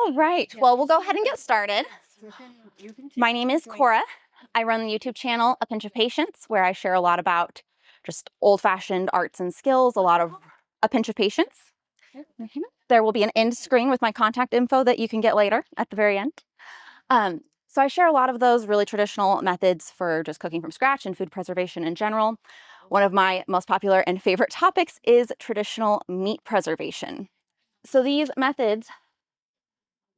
All right, well, we'll go ahead and get started. My name is Cora. I run the YouTube channel, A Pinch of Patience, where I share a lot about just old-fashioned arts and skills, a lot of A Pinch of Patience. There will be an end screen with my contact info that you can get later at the very end. So I share a lot of those really traditional methods for just cooking from scratch and food preservation in general. One of my most popular and favorite topics is traditional meat preservation. So these methods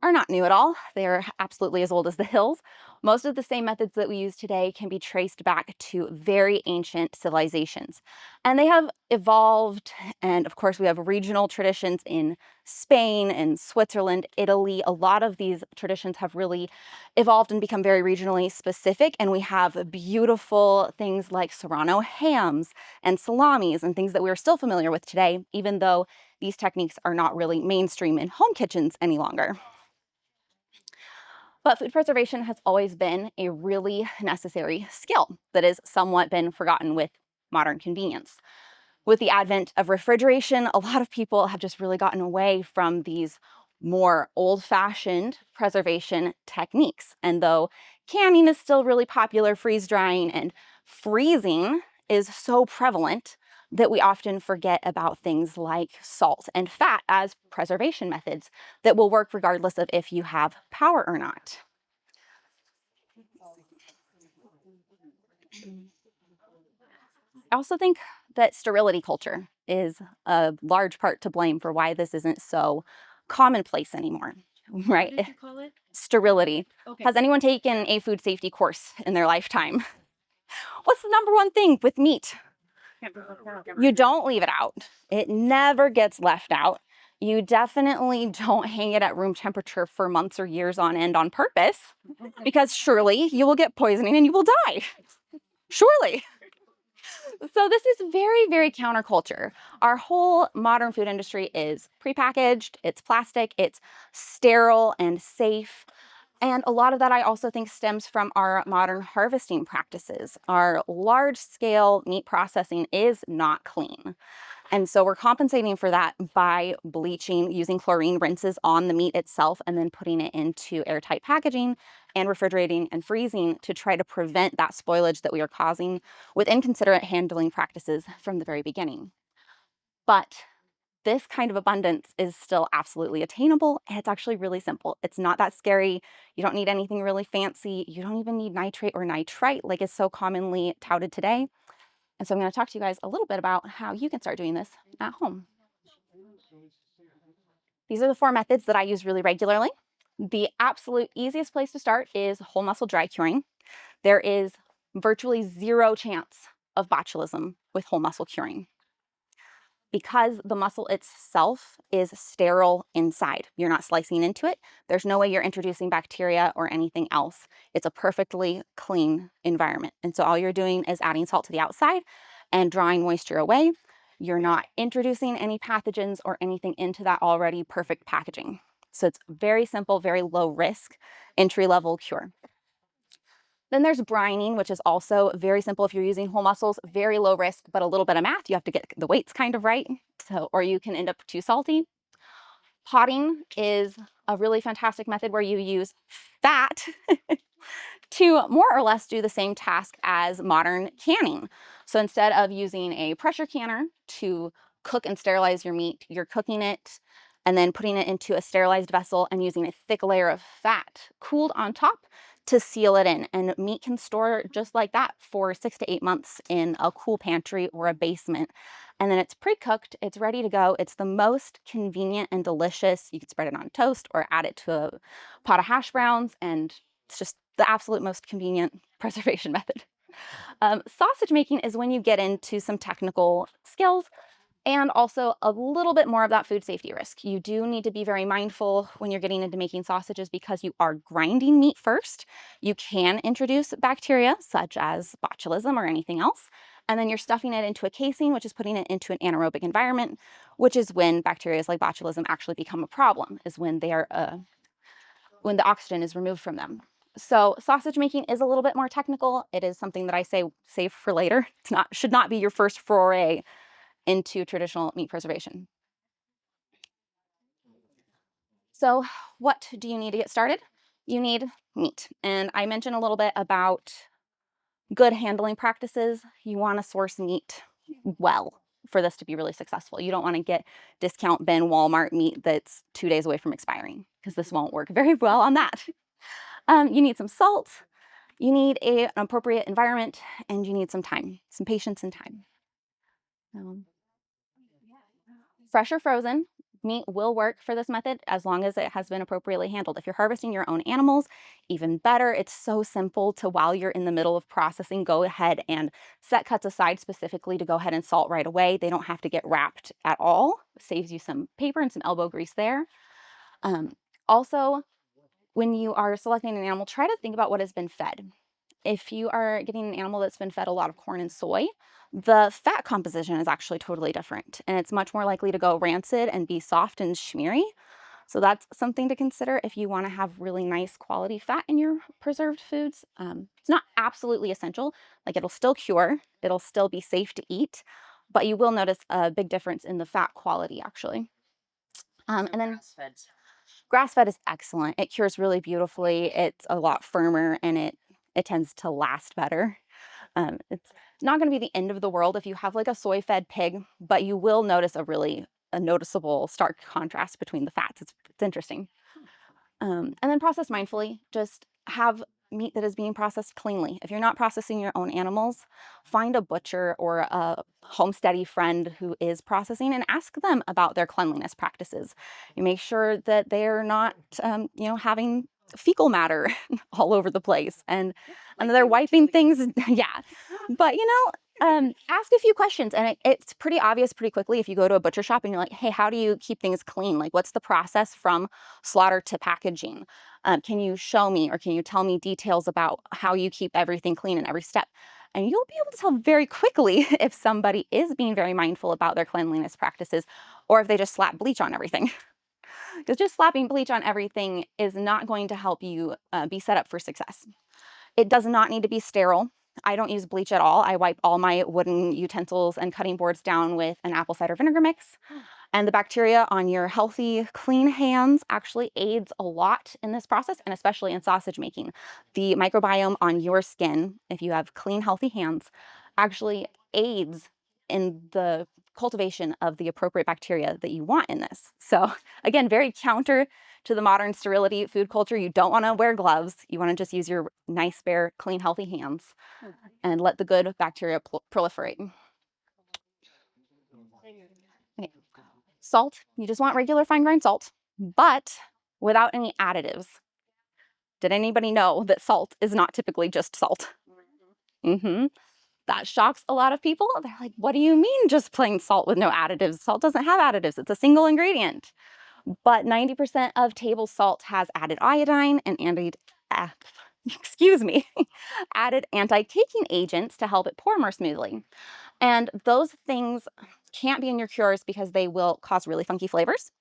are not new at all. They are absolutely as old as the hills. Most of the same methods that we use today can be traced back to very ancient civilizations. And they have evolved, and of course we have regional traditions in Spain and Switzerland, Italy. A lot of these traditions have really evolved and become very regionally specific, and we have beautiful things like Serrano hams and salamis and things that we're still familiar with today, even though these techniques are not really mainstream in home kitchens any longer. But food preservation has always been a really necessary skill that has somewhat been forgotten with modern convenience. With the advent of refrigeration, a lot of people have just really gotten away from these more old-fashioned preservation techniques. And though canning is still really popular, freeze drying and freezing is so prevalent that we often forget about things like salt and fat as preservation methods that will work regardless of if you have power or not. I also think that sterility culture is a large part to blame for why this isn't so commonplace anymore, right? What did you call it? Sterility. Okay. Has anyone taken a food safety course in their lifetime? What's the number one thing with meat? You don't leave it out. It never gets left out. You definitely don't hang it at room temperature for months or years on end on purpose, because surely you will get poisoning and you will die. Surely. So this is very, very counterculture. Our whole modern food industry is prepackaged, it's plastic, it's sterile and safe. And a lot of that I also think stems from our modern harvesting practices. Our large-scale meat processing is not clean. And so we're compensating for that by bleaching, using chlorine rinses on the meat itself, and then putting it into airtight packaging and refrigerating and freezing to try to prevent that spoilage that we are causing with inconsiderate handling practices from the very beginning. But this kind of abundance is still absolutely attainable, and it's actually really simple. It's not that scary. You don't need anything really fancy. You don't even need nitrate or nitrite like is so commonly touted today. And so I'm going to talk to you guys a little bit about how you can start doing this at home. These are the 4 methods that I use really regularly. The absolute easiest place to start is whole muscle dry curing. There is virtually 0 chance of botulism with whole muscle curing, because the muscle itself is sterile inside. You're not slicing into it. There's no way you're introducing bacteria or anything else. It's a perfectly clean environment. And so all you're doing is adding salt to the outside and drawing moisture away. You're not introducing any pathogens or anything into that already perfect packaging. So it's very simple, very low risk, entry-level cure. Then there's brining, which is also very simple if you're using whole muscles, very low risk, but a little bit of math. You have to get the weights kind of right, or you can end up too salty. Potting is a really fantastic method where you use fat to more or less do the same task as modern canning. So instead of using a pressure canner to cook and sterilize your meat, you're cooking it and then putting it into a sterilized vessel and using a thick layer of fat cooled on top to seal it in. And meat can store just like that for 6 to 8 months in a cool pantry or a basement. And then it's pre-cooked, it's ready to go. It's the most convenient and delicious. You can spread it on toast or add it to a pot of hash browns, and it's just the absolute most convenient preservation method. Sausage making is when you get into some technical skills and also a little bit more of that food safety risk. You do need to be very mindful when you're getting into making sausages, because you are grinding meat first. You can introduce bacteria such as botulism or anything else. And then you're stuffing it into a casing, which is putting it into an anaerobic environment, which is when bacteria like botulism actually become a problem, is when they are when the oxygen is removed from them. So sausage making is a little bit more technical. It is something that I say save for later. Should not be your first foray into traditional meat preservation. So what do you need to get started? You need meat. And I mentioned a little bit about good handling practices. You want to source meat well for this to be really successful. You don't want to get discount bin Walmart meat that's 2 days away from expiring, because this won't work very well on that. You need some salt, you need an appropriate environment, and you need some time, some patience and time. Fresh or frozen meat will work for this method as long as it has been appropriately handled. If you're harvesting your own animals, even better. It's so simple to, while you're in the middle of processing, go ahead and set cuts aside specifically to go ahead and salt right away. They don't have to get wrapped at all. It saves you some paper and some elbow grease there. Also, when you are selecting an animal, try to think about what has been fed. If you are getting an animal that's been fed a lot of corn and soy, the fat composition is actually totally different, and it's much more likely to go rancid and be soft and schmeary. So that's something to consider if you want to have really nice quality fat in your preserved foods. It's not absolutely essential. Like, it'll still cure, it'll still be safe to eat, but you will notice a big difference in the fat quality, actually. And then grass-fed is excellent. It cures really beautifully. It's a lot firmer, and it tends to last better. It's not going to be the end of the world if you have like a soy-fed pig, but you will notice a noticeable stark contrast between the fats. It's interesting. And then process mindfully. Just have meat that is being processed cleanly. If you're not processing your own animals, find a butcher or a homesteady friend who is processing and ask them about their cleanliness practices. You make sure that they're not, having fecal matter all over the place, and they're wiping things. Yeah, but ask a few questions, and it's pretty obvious pretty quickly if you go to a butcher shop and you're like, hey, how do you keep things clean? Like, what's the process from slaughter to packaging? Can you show me, or can you tell me details about how you keep everything clean in every step? And you'll be able to tell very quickly if somebody is being very mindful about their cleanliness practices, or if they just slap bleach on everything. Because just slapping bleach on everything is not going to help you be set up for success. It does not need to be sterile. I don't use bleach at all. I wipe all my wooden utensils and cutting boards down with an apple cider vinegar mix. And the bacteria on your healthy, clean hands actually aids a lot in this process, and especially in sausage making. The microbiome on your skin, if you have clean, healthy hands, actually aids in the cultivation of the appropriate bacteria that you want in this. So again, very counter to the modern sterility food culture. You don't want to wear gloves. You want to just use your nice, bare, clean, healthy hands and let the good bacteria proliferate. Okay. Salt, you just want regular fine grind salt, but without any additives. Did anybody know that salt is not typically just salt? That shocks a lot of people. They're like, what do you mean just plain salt with no additives? Salt doesn't have additives. It's a single ingredient. But 90% of table salt has added iodine and added anti-caking agents to help it pour more smoothly. And those things can't be in your cures because they will cause really funky flavors.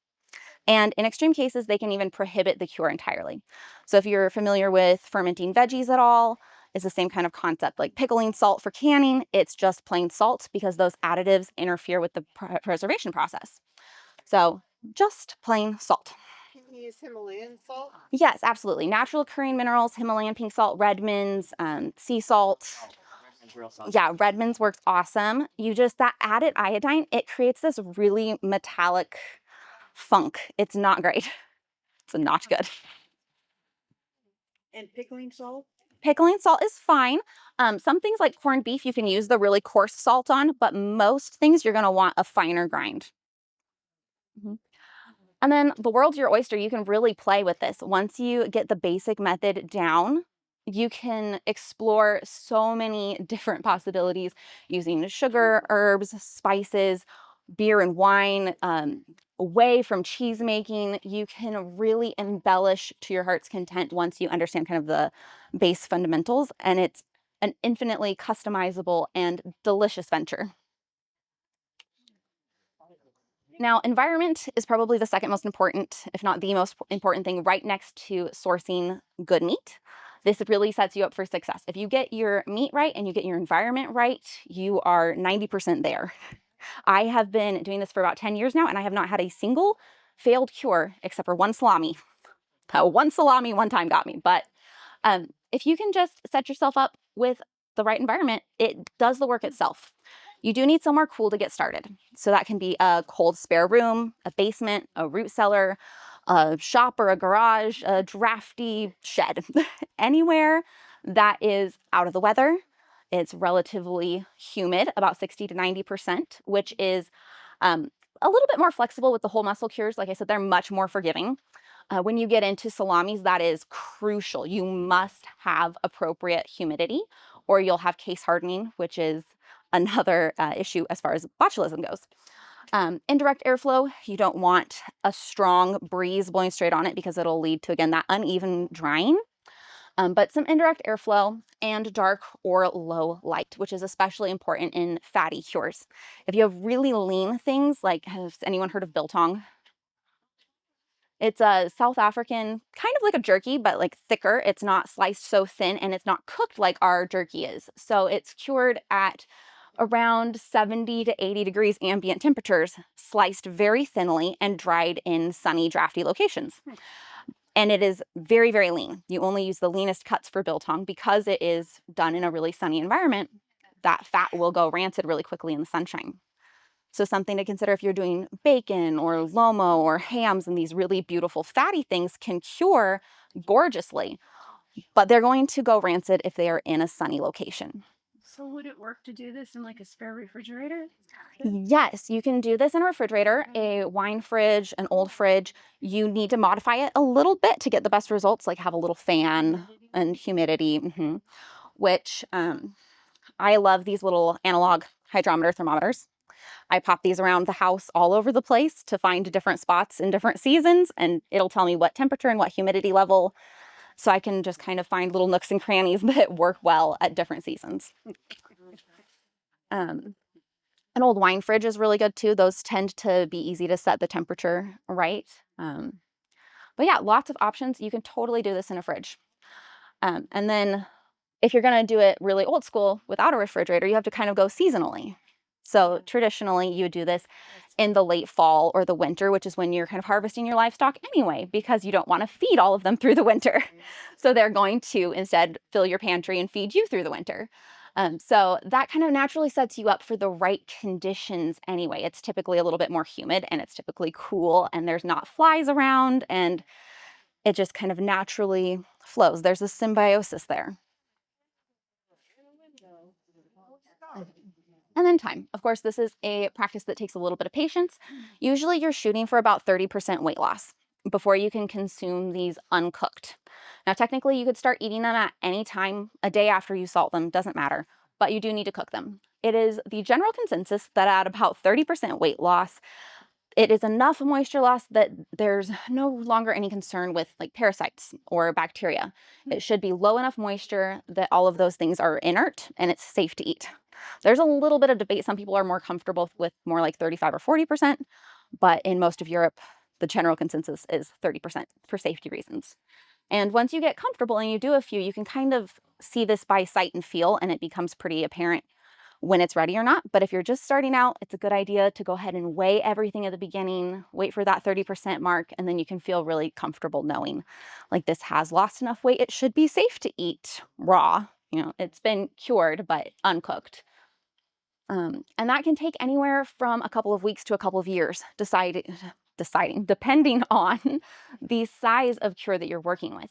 And in extreme cases, they can even prohibit the cure entirely. So if you're familiar with fermenting veggies at all, it's the same kind of concept. Like pickling salt for canning, it's just plain salt because those additives interfere with the preservation process. So just plain salt. Can you use Himalayan salt? Yes, absolutely. Natural occurring minerals, Himalayan pink salt, Redmond's, sea salt. Yeah, Redmond's works awesome. That added iodine, it creates this really metallic funk. It's not great. It's not good. And pickling salt? Pickling salt is fine. Some things like corned beef, you can use the really coarse salt on, but most things you're going to want a finer grind. And then the world's your oyster. You can really play with this. Once you get the basic method down, you can explore so many different possibilities using sugar, herbs, spices, beer and wine, away from cheese making. You can really embellish to your heart's content once you understand kind of the base fundamentals, and it's an infinitely customizable and delicious venture. Now, environment is probably the second most important, if not the most important thing, right next to sourcing good meat. This really sets you up for success. If you get your meat right and you get your environment right, you are 90% there. I have been doing this for about 10 years now, and I have not had a single failed cure, except for one salami. One salami one time got me, but if you can just set yourself up with the right environment, it does the work itself. You do need somewhere cool to get started. So that can be a cold spare room, a basement, a root cellar, a shop or a garage, a drafty shed, anywhere that is out of the weather. It's relatively humid, about 60 to 90%, which is a little bit more flexible with the whole muscle cures. Like I said, they're much more forgiving. When you get into salamis, that is crucial. You must have appropriate humidity or you'll have case hardening, which is another issue as far as botulism goes. Indirect airflow, you don't want a strong breeze blowing straight on it because it'll lead to, again, that uneven drying. But some indirect airflow and dark or low light, which is especially important in fatty cures. If you have really lean things, like has anyone heard of biltong? It's a South African, kind of like a jerky, but like thicker. It's not sliced so thin and it's not cooked like our jerky is. So it's cured at around 70 to 80 degrees ambient temperatures, sliced very thinly and dried in sunny, drafty locations. And it is very, very lean. You only use the leanest cuts for biltong because it is done in a really sunny environment. That fat will go rancid really quickly in the sunshine. So something to consider if you're doing bacon or lomo or hams, and these really beautiful fatty things can cure gorgeously, but they're going to go rancid if they are in a sunny location. So would it work to do this in like a spare refrigerator? Yes, you can do this in a refrigerator, a wine fridge, an old fridge. You need to modify it a little bit to get the best results, like have a little fan and humidity, which I love these little analog hydrometer thermometers. I pop these around the house all over the place to find different spots in different seasons, and it'll tell me what temperature and what humidity level. So I can just kind of find little nooks and crannies that work well at different seasons. An old wine fridge is really good too. Those tend to be easy to set the temperature right. But yeah, lots of options. You can totally do this in a fridge. And then if you're going to do it really old school without a refrigerator, you have to kind of go seasonally. So traditionally, you would do this in the late fall or the winter, which is when you're kind of harvesting your livestock anyway, because you don't want to feed all of them through the winter. So they're going to instead fill your pantry and feed you through the winter. So that kind of naturally sets you up for the right conditions anyway. It's typically a little bit more humid and it's typically cool and there's not flies around and it just kind of naturally flows. There's a symbiosis there. And then time. Of course, this is a practice that takes a little bit of patience. Usually you're shooting for about 30% weight loss before you can consume these uncooked. Now, technically you could start eating them at any time, a day after you salt them, doesn't matter, but you do need to cook them. It is the general consensus that at about 30% weight loss, it is enough moisture loss that there's no longer any concern with like parasites or bacteria. It should be low enough moisture that all of those things are inert and it's safe to eat. There's a little bit of debate. Some people are more comfortable with more like 35 or 40%, but in most of Europe, the general consensus is 30% for safety reasons. And once you get comfortable and you do a few, you can kind of see this by sight and feel, and it becomes pretty apparent when it's ready or not. But if you're just starting out, it's a good idea to go ahead and weigh everything at the beginning, wait for that 30% mark, and then you can feel really comfortable knowing like this has lost enough weight. It should be safe to eat raw. You know, it's been cured, but uncooked. And that can take anywhere from a couple of weeks to a couple of years, depending on the size of cure that you're working with.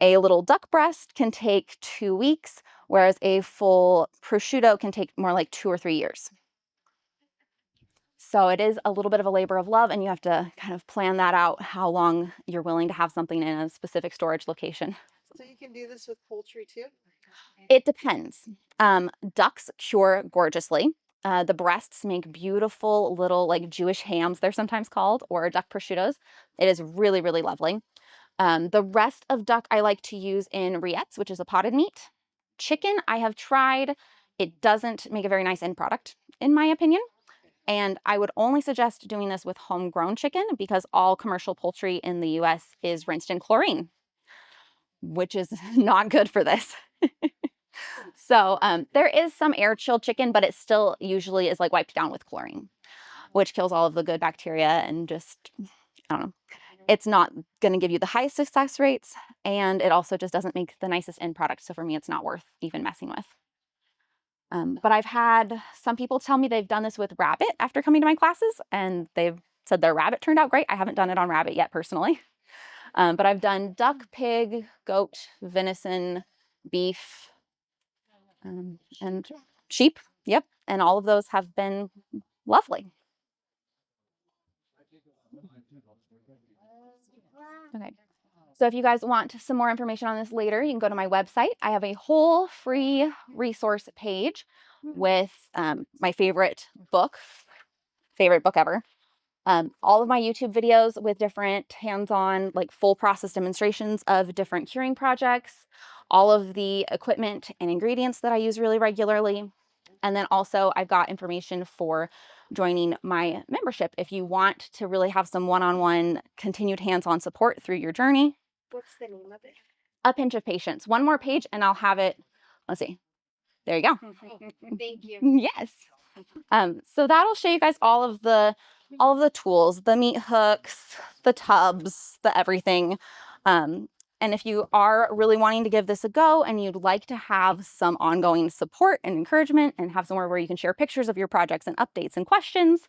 A little duck breast can take 2 weeks, whereas a full prosciutto can take more like 2 or 3 years. So it is a little bit of a labor of love, and you have to kind of plan that out, how long you're willing to have something in a specific storage location. So you can do this with poultry too? It depends. Ducks cure gorgeously. The breasts make beautiful little like Jewish hams, they're sometimes called, or duck prosciuttos. It is really, really lovely. The rest of duck I like to use in rillettes, which is a potted meat. Chicken I have tried. It doesn't make a very nice end product, in my opinion. And I would only suggest doing this with homegrown chicken because all commercial poultry in the US is rinsed in chlorine, which is not good for this. So there is some air chilled chicken, but it still usually is like wiped down with chlorine, which kills all of the good bacteria and just I don't know. It's not going to give you the highest success rates, and it also just doesn't make the nicest end product. So for me, it's not worth even messing with. But I've had some people tell me they've done this with rabbit after coming to my classes, and they've said their rabbit turned out great. I haven't done it on rabbit yet personally, but I've done duck, pig, goat, venison, beef, and sheep. Yep. And all of those have been lovely. Okay. So if you guys want some more information on this later, you can go to my website. I have a whole free resource page with my favorite book ever. All of my YouTube videos with different hands-on, like full process demonstrations of different curing projects, all of the equipment and ingredients that I use really regularly. And then also I've got information for joining my membership if you want to really have some one-on-one continued hands-on support through your journey. What's the name of it? A Pinch of Patience. One more page and I'll have it. Let's see. There you go. Thank you. Yes. So that'll show you guys all of the tools, the meat hooks, the tubs, the everything. And if you are really wanting to give this a go and you'd like to have some ongoing support and encouragement and have somewhere where you can share pictures of your projects and updates and questions,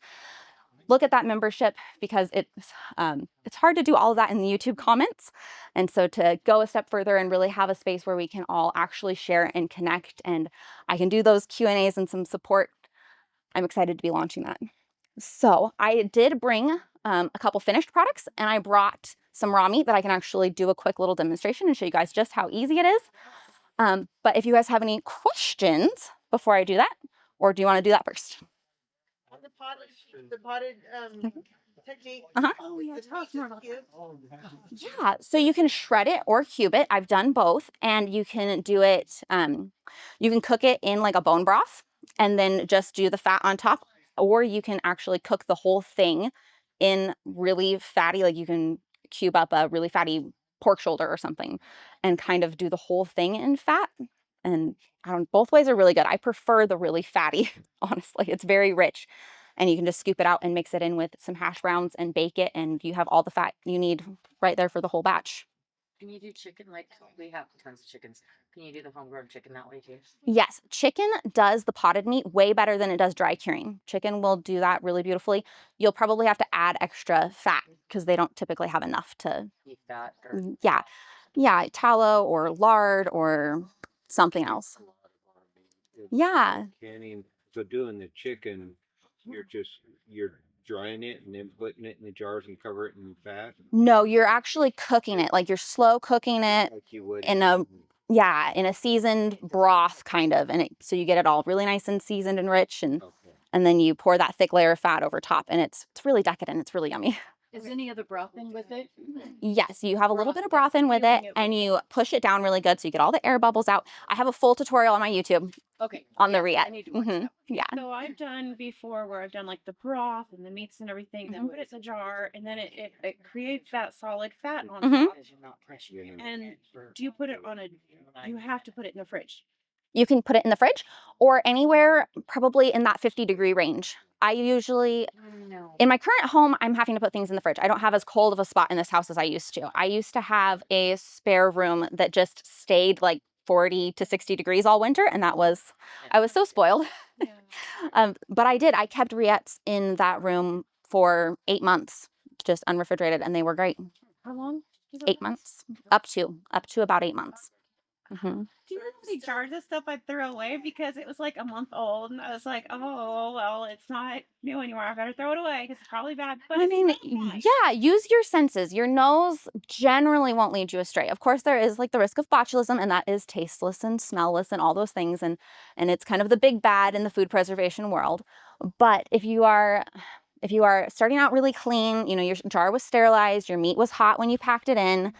look at that membership, because it's hard to do all of that in the YouTube comments. And so to go a step further and really have a space where we can all actually share and connect, and I can do those Q&As and some support, I'm excited to be launching that. So I did bring a couple finished products, and I brought some raw meat that I can actually do a quick little demonstration and show you guys just how easy it is. But if you guys have any questions before I do that, or do you want to do that first? On the potted technique. Oh, yeah, tell us more about that. Yeah, so you can shred it or cube it. I've done both, and you can do it, you can cook it in like a bone broth and then just do the fat on top, or you can actually cook the whole thing in really fatty, like you can cube up a really fatty pork shoulder or something and kind of do the whole thing in fat. And both ways are really good. I prefer the really fatty, honestly. It's very rich. And you can just scoop it out and mix it in with some hash browns and bake it, and you have all the fat you need right there for the whole batch. Can you do chicken? Like, we have tons of chickens. Can you do the homegrown chicken that way too? Yes, chicken does the potted meat way better than it does dry curing. Chicken will do that really beautifully. You'll probably have to add extra fat because they don't typically have enough to, Beef fat or yeah, tallow or lard or something else. Yeah. Canning, so doing the chicken, you're drying it and then putting it in the jars and cover it in fat No, you're actually cooking it, like you're slow cooking it like you would in a seasoned broth kind of, and so you get it all really nice and seasoned and rich, and Okay. and then you pour that thick layer of fat over top, and it's really decadent. It's really yummy. Is any of the broth in with it? Yes, you have a little bit of broth in with it, and you push it down really good so you get all the air bubbles out. I have a full tutorial on my YouTube Okay. on the yeah, I Riet. need to watch that. Yeah. So I've done before where I've done like the broth and the meats and everything, then put it in a jar, and then it creates that solid fat on top. because you're not pressure Yeah. And do you put it on you have to put it in the fridge? You can put it in the fridge or anywhere probably in that 50-degree range. I usually, No. in my current home, I'm having to put things in the fridge. I don't have as cold of a spot in this house as I used to. I used to have a spare room that just stayed like 40 to 60 degrees all winter, and I was so spoiled. Yeah. But I kept Riettes in that room for 8 months, just unrefrigerated, and they were great. How long? 8 months, up to about 8 months. Mm-hmm. Do you know how many jars of stuff I threw away because it was like a month old, and I was like, oh well, it's not new anymore. I better throw it away because it's probably bad. But I mean, yeah, use your senses. Your nose generally won't lead you astray. Of course, there is like the risk of botulism, and that is tasteless and smellless and all those things, and it's kind of the big bad in the food preservation world. But if you are starting out really clean, you know, your jar was sterilized, your meat was hot when you packed it in,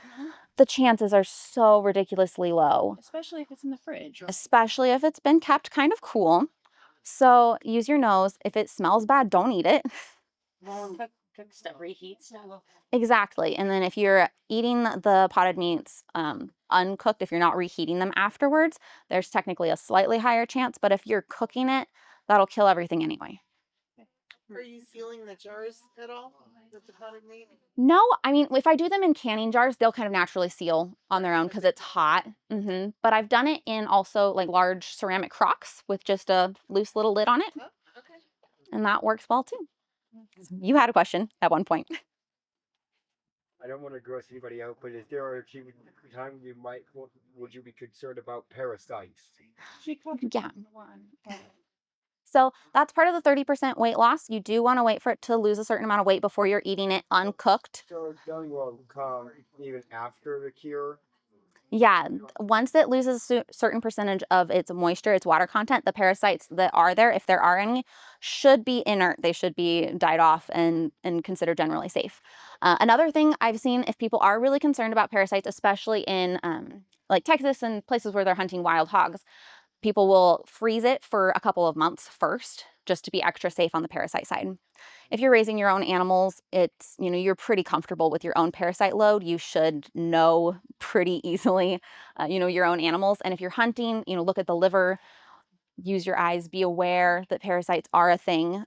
the chances are so ridiculously low. especially if it's in the fridge. Especially if it's been kept kind of cool. So use your nose. If it smells bad, don't eat it. Well, cook stuff, reheat stuff. Exactly. And then if you're eating the potted meats uncooked, if you're not reheating them afterwards, there's technically a slightly higher chance. But if you're cooking it, that'll kill everything anyway. Are you sealing the jars at all with the potted meat? No, I mean, if I do them in canning jars, they'll kind of naturally seal on their own because it's hot. But I've done it in also like large ceramic crocks with just a loose little lid on it, Oh, okay. and that works well too. You had a question at one point. I don't want to gross anybody out, but is there a time you might would you be concerned about parasites? She covered Yeah. one. So that's part of the 30% weight loss. You do want to wait for it to lose a certain amount of weight before you're eating it uncooked. So doing will come even after the cure. Yeah, once it loses a certain percentage of its moisture, its water content, the parasites that are there, if there are any, should be inert. They should be died off and considered generally safe. Another thing I've seen, if people are really concerned about parasites, especially in like Texas and places where they're hunting wild hogs, people will freeze it for a couple of months first, just to be extra safe on the parasite side. If you're raising your own animals, it's, you're pretty comfortable with your own parasite load. You should know pretty easily, your own animals. And if you're hunting, look at the liver, use your eyes, be aware that parasites are a thing.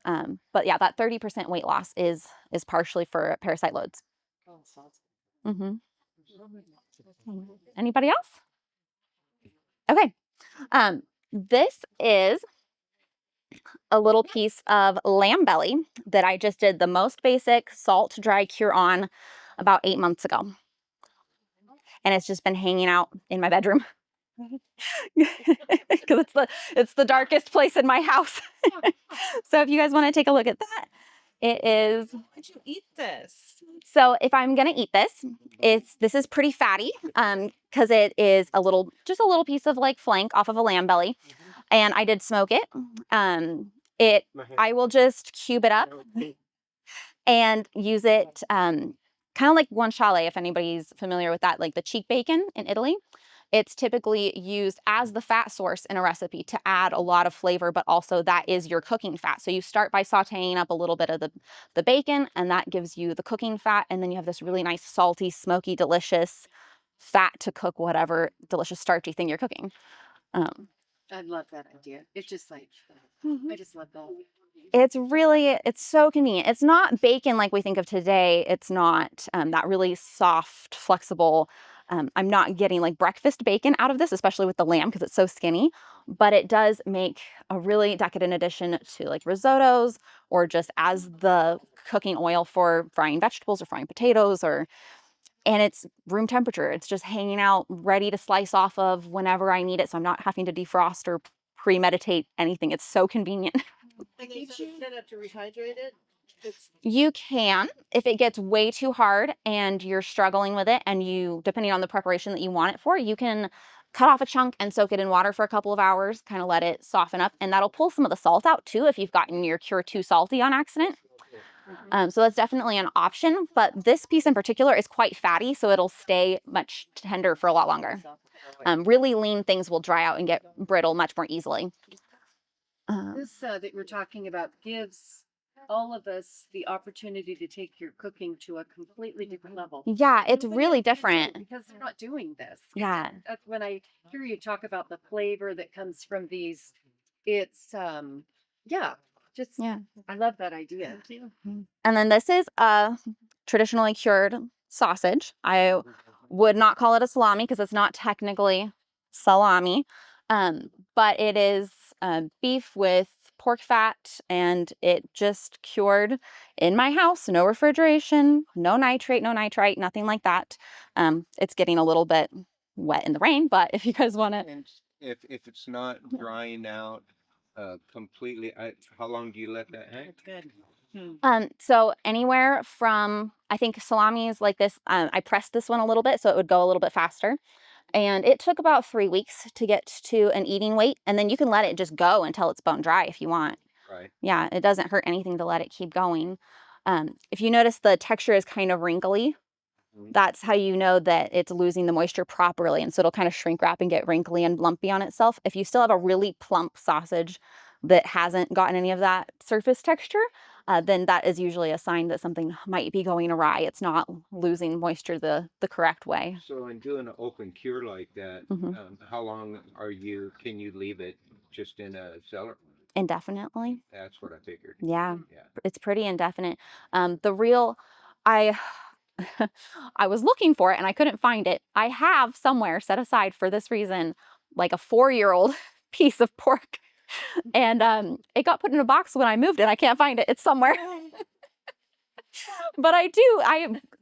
But yeah, that 30% weight loss is partially for parasite loads. Oh, sounds Mm-hmm. Anybody else? Okay. This is a little piece of lamb belly that I just did the most basic salt dry cure on about 8 months ago. And it's just been hanging out in my bedroom because it's the darkest place in my house. So if you guys want to take a look at that, it is. Would you eat this? So if I'm gonna eat this, this is pretty fatty because it is just a little piece of like flank off of a lamb belly, and I did smoke it. I will just cube it up and use it kind of like guanciale, if anybody's familiar with that, like the cheek bacon in Italy. It's typically used as the fat source in a recipe to add a lot of flavor, but also that is your cooking fat. So you start by sauteing up a little bit of the bacon, and that gives you the cooking fat, and then you have this really nice, salty, smoky, delicious fat to cook whatever delicious starchy thing you're cooking. I love that idea. It's just like, I just love that. It's so convenient. It's not bacon like we think of today. It's not that really soft, flexible. I'm not getting like breakfast bacon out of this, especially with the lamb because it's so skinny, but it does make a really decadent addition to like risottos or just as the cooking oil for frying vegetables or frying potatoes and it's room temperature. It's just hanging out ready to slice off of whenever I need it. So I'm not having to defrost or premeditate anything. It's so convenient. And they said have to rehydrate it. You can, if it gets way too hard and you're struggling with it, and depending on the preparation that you want it for, you can cut off a chunk and soak it in water for a couple of hours, kind of let it soften up, and that'll pull some of the salt out too if you've gotten your cure too salty on accident. So that's definitely an option, but this piece in particular is quite fatty, so it'll stay much tender for a lot longer. Really lean things will dry out and get brittle much more easily. This that we're talking about gives all of us the opportunity to take your cooking to a completely different level. Yeah, it's Nobody really else can do it different. because they're not doing this. Yeah. That's when I hear you talk about the flavor that comes from these. It's yeah, just Yeah. I love that idea. And then this is a traditionally cured sausage. I would not call it a salami because it's not technically salami, but it is beef with pork fat, and it just cured in my house. No refrigeration, no nitrate, no nitrite, nothing like that. It's getting a little bit wet in the rain, but if you guys want it. And if it's not drying out completely, how long do you let that hang? That's good. So anywhere from, I think salamis like this, I pressed this one a little bit so it would go a little bit faster. And it took about 3 weeks to get to an eating weight. And then you can let it just go until it's bone dry if you want. Right. Yeah, it doesn't hurt anything to let it keep going. If you notice the texture is kind of wrinkly, that's how you know that it's losing the moisture properly. And so it'll kind of shrink wrap and get wrinkly and lumpy on itself. If you still have a really plump sausage that hasn't gotten any of that surface texture, then that is usually a sign that something might be going awry. It's not losing moisture the correct way. So in doing an open cure like that, Mhm. how long can you leave it just in a cellar? indefinitely. That's what I figured. Yeah, Yeah. it's pretty indefinite. The real, I, I was looking for it and I couldn't find it. I have somewhere set aside for this reason, like a 4-year-old piece of pork. And it got put in a box when I moved it. I can't find it. It's somewhere. But I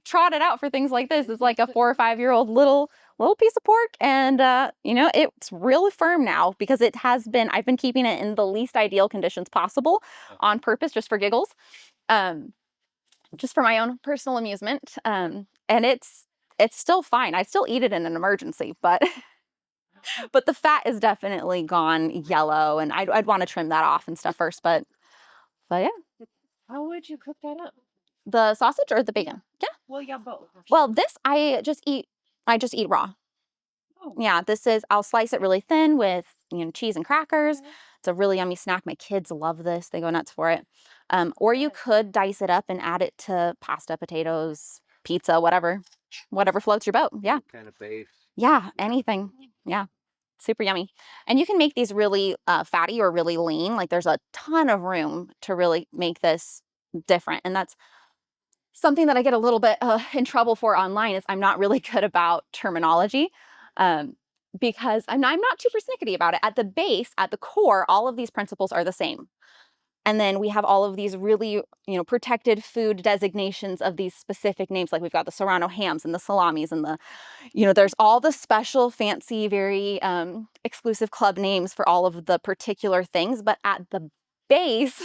trot it out for things like this. It's like a 4 or 5-year-old little piece of pork. And, you know, it's really firm now because I've been keeping it in the least ideal conditions possible on purpose, just for giggles, just for my own personal amusement. And it's still fine. I still eat it in an emergency, but but the fat is definitely gone yellow, and I'd want to trim that off and stuff first. But yeah, How would you cook that up? the sausage or the bacon? Yeah. Well, yeah, both. Well, this I just eat raw. Oh. Yeah, I'll slice it really thin with, you know, cheese and crackers. It's a really yummy snack. My kids love this. They go nuts for it. Or you could dice it up and add it to pasta, potatoes, pizza, whatever floats your boat. Yeah. Kind of base. Yeah, anything. Yeah. Super yummy. And you can make these really fatty or really lean. Like there's a ton of room to really make this different. And that's something that I get a little bit in trouble for online is I'm not really good about terminology because I'm not too persnickety about it. At the base, at the core, all of these principles are the same. And then we have all of these really, you know, protected food designations of these specific names. Like we've got the Serrano hams and the salamis and the, you know, there's all the special, fancy, very exclusive club names for all of the particular things. But at the base,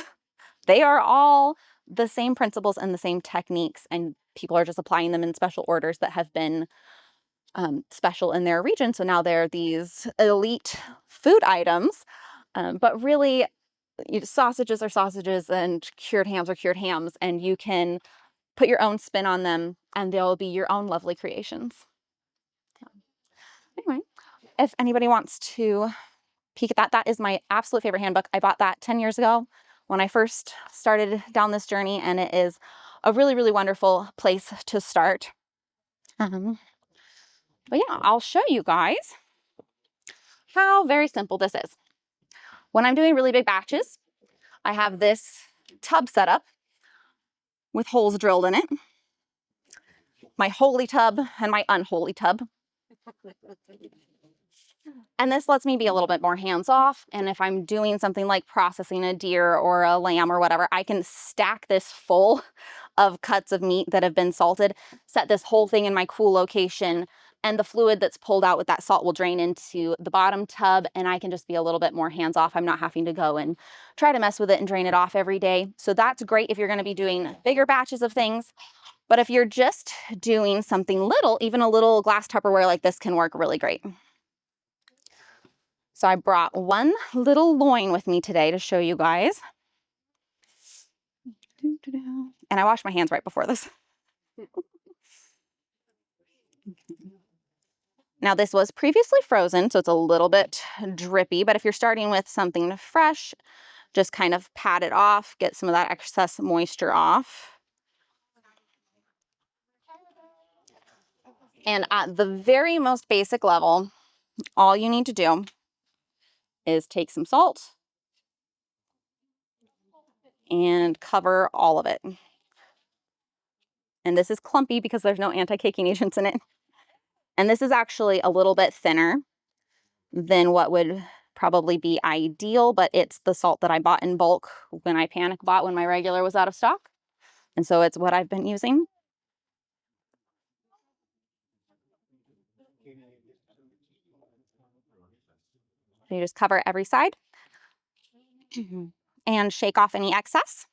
they are all the same principles and the same techniques. And people are just applying them in special orders that have been special in their region. So now they're these elite food items. But really, sausages are sausages and cured hams are cured hams, and you can put your own spin on them and they'll be your own lovely creations. Anyway, if anybody wants to peek at that is my absolute favorite handbook. I bought that 10 years ago when I first started down this journey, and it is a really, really wonderful place to start. But yeah, I'll show you guys how very simple this is. When I'm doing really big batches, I have this tub set up with holes drilled in it. My holy tub and my unholy tub. And this lets me be a little bit more hands-off. And if I'm doing something like processing a deer or a lamb or whatever, I can stack this full of cuts of meat that have been salted, set this whole thing in my cool location, and the fluid that's pulled out with that salt will drain into the bottom tub, and I can just be a little bit more hands-off. I'm not having to go and try to mess with it and drain it off every day. So that's great if you're going to be doing bigger batches of things. But if you're just doing something little, even a little glass Tupperware like this can work really great. So I brought one little loin with me today to show you guys. And I washed my hands right before this. Now this was previously frozen, so it's a little bit drippy, but if you're starting with something fresh, just kind of pat it off, get some of that excess moisture off. And at the very most basic level, all you need to do is take some salt and cover all of it. And this is clumpy because there's no anti-caking agents in it. And this is actually a little bit thinner than what would probably be ideal, but it's the salt that I bought in bulk when I panic bought when my regular was out of stock. And so it's what I've been using. So you just cover every side and shake off any excess.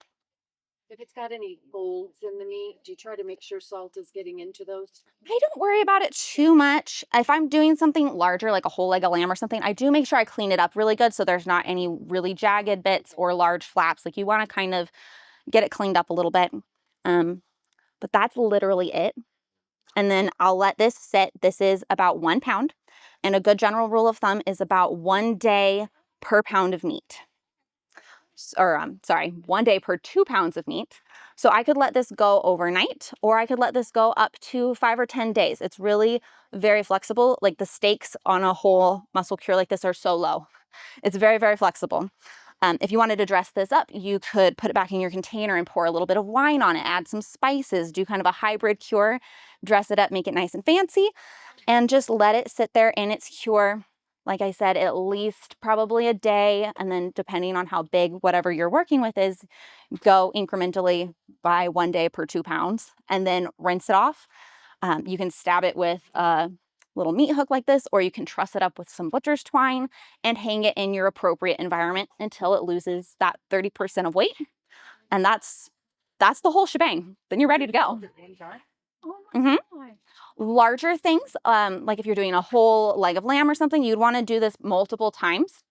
If it's got any folds in the meat, do you try to make sure salt is getting into those? I don't worry about it too much. If I'm doing something larger, like a whole leg of lamb or something, I do make sure I clean it up really good so there's not any really jagged bits or large flaps. Like you want to kind of get it cleaned up a little bit. But that's literally it. And then I'll let this sit. This is about 1 pound. And a good general rule of thumb is about 1 day per pound of meat. Or sorry, 1 day per 2 pounds of meat. So I could let this go overnight, or I could let this go up to 5 or 10 days. It's really very flexible. Like the stakes on a whole muscle cure like this are so low. It's very, very flexible. If you wanted to dress this up, you could put it back in your container and pour a little bit of wine on it, add some spices, do kind of a hybrid cure, dress it up, make it nice and fancy, and just let it sit there in its cure. Like I said, at least probably a day, and then depending on how big whatever you're working with is, go incrementally by 1 day per 2 pounds, and then rinse it off. You can stab it with a little meat hook like this, or you can truss it up with some butcher's twine and hang it in your appropriate environment until it loses that 30% of weight. And that's the whole shebang. Then you're ready to go. Oh my God. Larger things, like if you're doing a whole leg of lamb or something, you'd want to do this multiple times.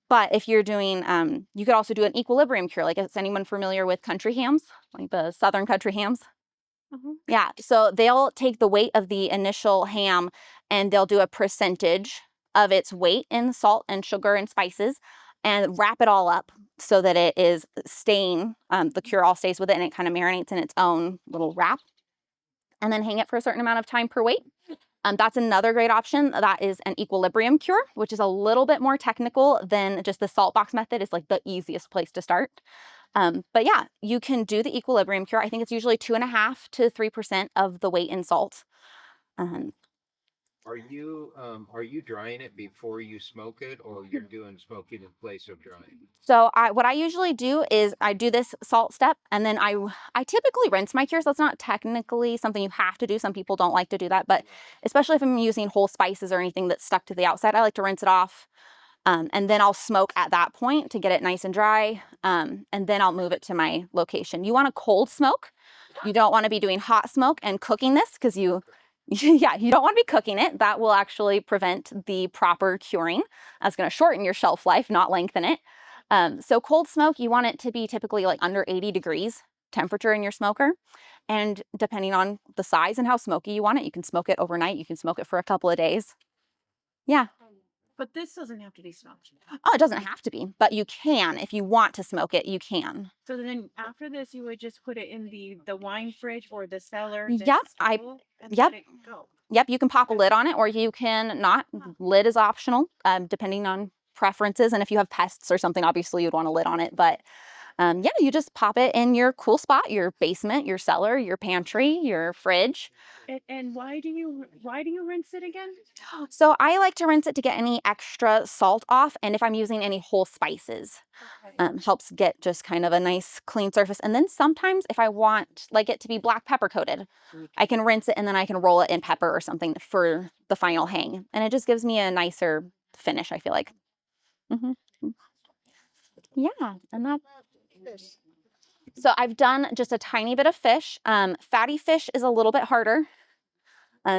But if you're doing, you could also do an equilibrium cure. Like, is anyone familiar with country hams, like the southern country hams? Yeah, so they'll take the weight of the initial ham and they'll do a percentage of its weight in salt and sugar and spices and wrap it all up so that it is staying, the cure all stays with it and it kind of marinates in its own little wrap, and then hang it for a certain amount of time per weight. That's another great option. That is an equilibrium cure, which is a little bit more technical than just the salt box method. It's like the easiest place to start. But yeah, you can do the equilibrium cure. I think it's usually 2.5 to 3% of the weight in salt. Are you drying it before you smoke it, or you're doing smoking in place of drying? So what I usually do is I do this salt step, and then I typically rinse my cures. That's not technically something you have to do. Some people don't like to do that, but especially if I'm using whole spices or anything that's stuck to the outside, I like to rinse it off. And then I'll smoke at that point to get it nice and dry. And then I'll move it to my location. You want a cold smoke. You don't want to be doing hot smoke and cooking this, because yeah, you don't want to be cooking it. That will actually prevent the proper curing. That's going to shorten your shelf life, not lengthen it. So cold smoke, you want it to be typically like under 80 degrees temperature in your smoker. And depending on the size and how smoky you want it, you can smoke it overnight. You can smoke it for a couple of days. Yeah. But this doesn't have to be smoked. Oh, it doesn't have to be, but you can. If you want to smoke it, you can. So then after this, you would just put it in the wine fridge or the cellar. Yep, and yep. let it go. Yep, you can pop a lid on it, or you can not. Lid is optional, depending on preferences. And if you have pests or something, obviously you'd want a lid on it. But yeah, you just pop it in your cool spot, your basement, your cellar, your pantry, your fridge. And why do you rinse it again? So I like to rinse it to get any extra salt off, and if I'm using any whole spices, helps get just kind of a nice clean surface. And then sometimes if I want like it to be black pepper coated, I can rinse it and then I can roll it in pepper or something for the final hang, and it just gives me a nicer finish, I feel like. Yeah, and that. So I've done just a tiny bit of fish. Fatty fish is a little bit harder,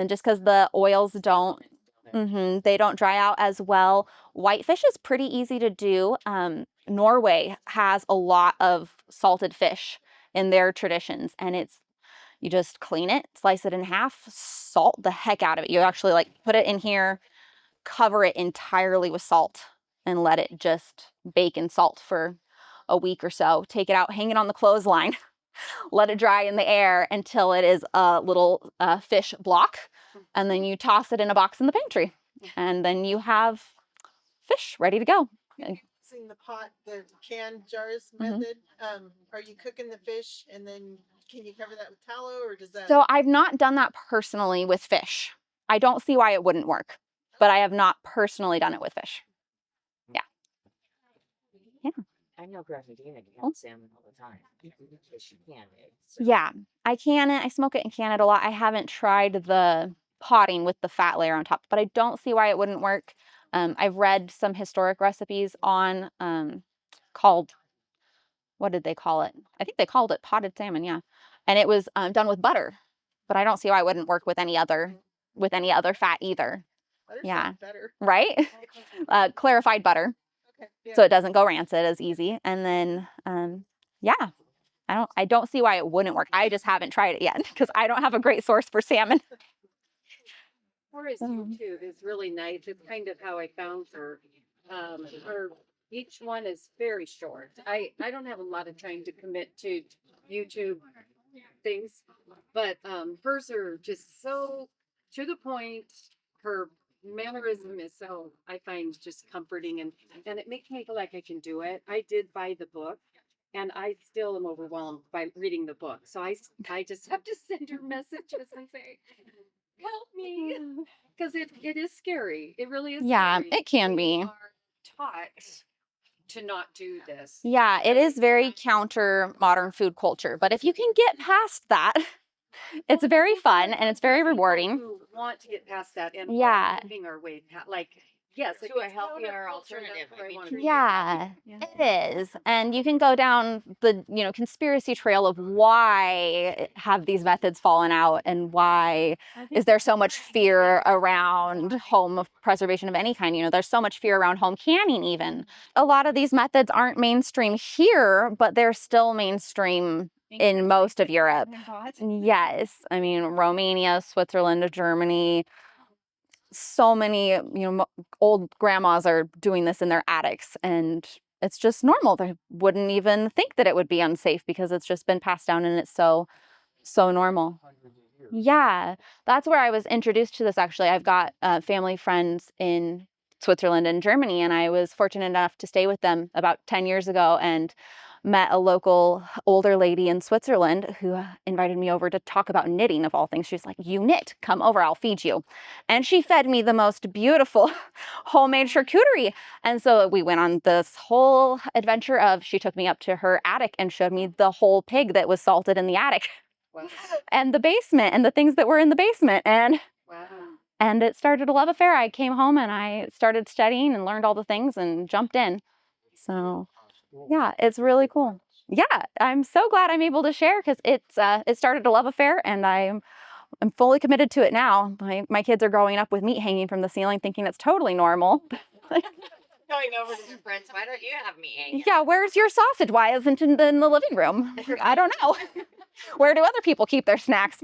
just because the oils don't, they don't dry out as well. Whitefish is pretty easy to do. Norway has a lot of salted fish in their traditions, and you just clean it, slice it in half, salt the heck out of it. You actually like put it in here, cover it entirely with salt, and let it just bake in salt for a week or so. Take it out, hang it on the clothesline, let it dry in the air until it is a little fish block, and then you toss it in a box in the pantry, and then you have fish ready to go. Using the can jars method, are you cooking the fish and then can you cover that with tallow, or does that? So I've not done that personally with fish. I don't see why it wouldn't work, but I have not personally done it with fish. Yeah. I know Gravadina can salmon all the time. She can it. So. Yeah, I can it. I smoke it and can it a lot. I haven't tried the potting with the fat layer on top, but I don't see why it wouldn't work. I've read some historic recipes on called, what did they call it? I think they called it potted salmon, yeah. And it was done with butter, but I don't see why it wouldn't work with any other fat either. Butter's Yeah. better. Right? Clarified butter. Okay. Yeah. So it doesn't go rancid as easy. And then yeah, I don't see why it wouldn't work. I just haven't tried it yet because I don't have a great source for salmon. Cora's YouTube is really nice. It's kind of how I found her. Each one is very short. I don't have a lot of time to commit to YouTube things, but hers are just so to the point. Her mannerism is so, I find, just comforting, and it makes me feel like I can do it. I did buy the book, and I still am overwhelmed by reading the book. So I just have to send her messages and say, help me, because it is scary. It really is Yeah, scary. it can We be. are taught to not do this. Yeah, it is very counter modern food culture, but if you can get past that, it's very fun and it's very People rewarding. who want to get past that and Yeah. are moving our way like, yes, To a healthier alternative. I mean, truly. Yeah, Yeah. it is. And you can go down the, conspiracy trail of why have these methods fallen out and why is there so much fear around home preservation of any kind? There's so much fear around home canning even. A lot of these methods aren't mainstream here, but they're still mainstream in most of Europe. Yes. I mean, Romania, Switzerland, Germany, so many, old grandmas are doing this in their attics and it's just normal. They wouldn't even think that it would be unsafe because it's just been passed down and it's so normal. Yeah, that's where I was introduced to this actually. I've got family friends in Switzerland and Germany, and I was fortunate enough to stay with them about 10 years ago and met a local older lady in Switzerland who invited me over to talk about knitting of all things. She's like, you knit, come over, I'll feed you. And she fed me the most beautiful homemade charcuterie. And so we went on this whole adventure of, she took me up to her attic and showed me the whole pig that was salted in the attic. Wow. And the basement and the things that were in the basement. Wow. And it started a love affair. I came home and I started studying and learned all the things and jumped in. So yeah, it's really cool. Yeah, I'm so glad I'm able to share because it started a love affair and I'm fully committed to it now. My kids are growing up with meat hanging from the ceiling thinking it's totally normal. Going over to your friends, why don't you have me hang? Yeah, where's your sausage? Why isn't it in the living room? I don't know. Where do other people keep their snacks?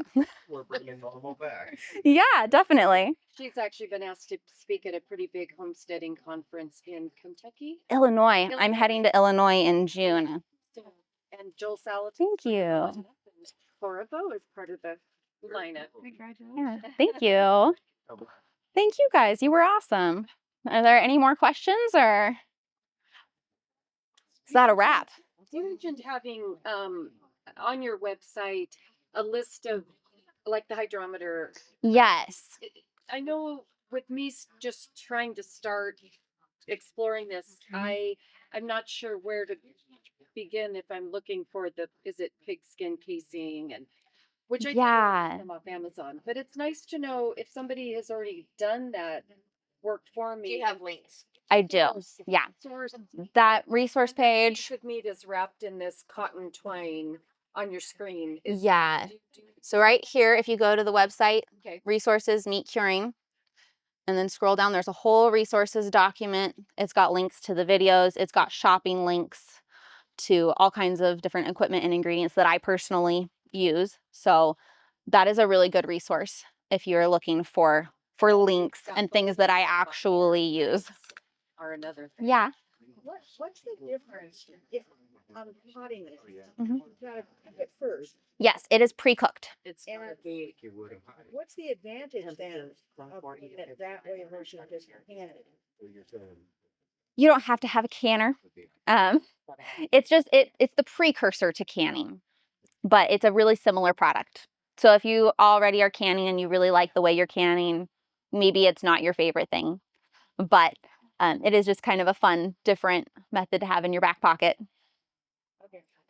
We're bringing normal back. Yeah, definitely. She's actually been asked to speak at a pretty big homesteading conference in Kentucky. Illinois. I'm heading to Illinois in June. And Joel Salatin. Thank you. And Cora is part of the lineup. Congratulations. Yeah, thank you. Thank you guys. You were awesome. Are there any more questions or is that a wrap? You mentioned having on your website a list of like the hydrometer. Yes. I know with me just trying to start exploring this, I'm not sure where to begin if I'm looking for is it pigskin casing and which I do Yeah. them off Amazon. But it's nice to know if somebody has already done that work for me. Do you have links? I do. Yeah. Source That resource page. piece of meat is wrapped in this cotton twine on your screen. Yeah. So right here, if you go to the website, Okay. resources, meat curing, and then scroll down, there's a whole resources document. It's got links to the videos. It's got shopping links to all kinds of different equipment and ingredients that I personally use. So that is a really good resource if you're looking for links and things that I actually use. Are another thing. Yeah. What's the difference if I'm potting it? Mhm. You gotta cook it first. Yes, it is pre-cooked. It's And gotta be what's the advantage then of cooking it that way versus just canning it? You don't have to have a canner. It's just it's the precursor to canning, but it's a really similar product. So if you already are canning and you really like the way you're canning, maybe it's not your favorite thing, but it is just kind of a fun, different method to have in your back pocket.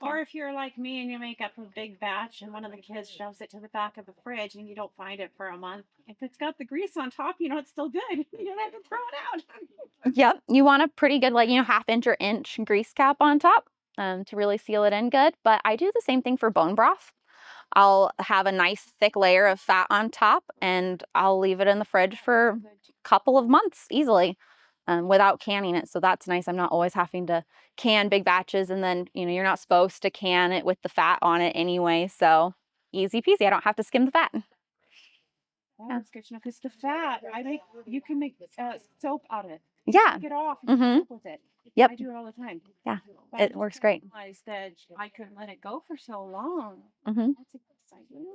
Or if you're like me and you make up a big batch and one of the kids shoves it to the back of the fridge and you don't find it for a month, if it's got the grease on top, it's still good. You don't have to throw it out. Yep, you want a pretty good, half-inch or inch grease cap on top to really seal it in good. But I do the same thing for bone broth. I'll have a nice thick layer of fat on top and I'll leave it in the fridge for a couple of months easily without canning it. So that's nice. I'm not always having to can big batches and then, you're not supposed to can it with the fat on it anyway. So easy peasy. I don't have to skim the fat. That's good to know because the fat, you can make soap out of it. Yeah. Take it off and make soap with it. Yep. I do it all the time. Yeah, But I it just works didn't great. realize that I couldn't let it go for so long. Mm-hmm. That's exciting.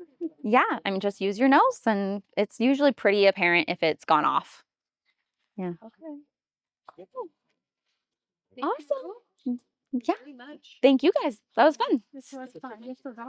Yeah, I mean, just use your nose and it's usually pretty apparent if it's gone off. Yeah. Okay. Cool. Thank you Awesome. Yeah. very much. Thank you guys. That was fun. This was fun. This was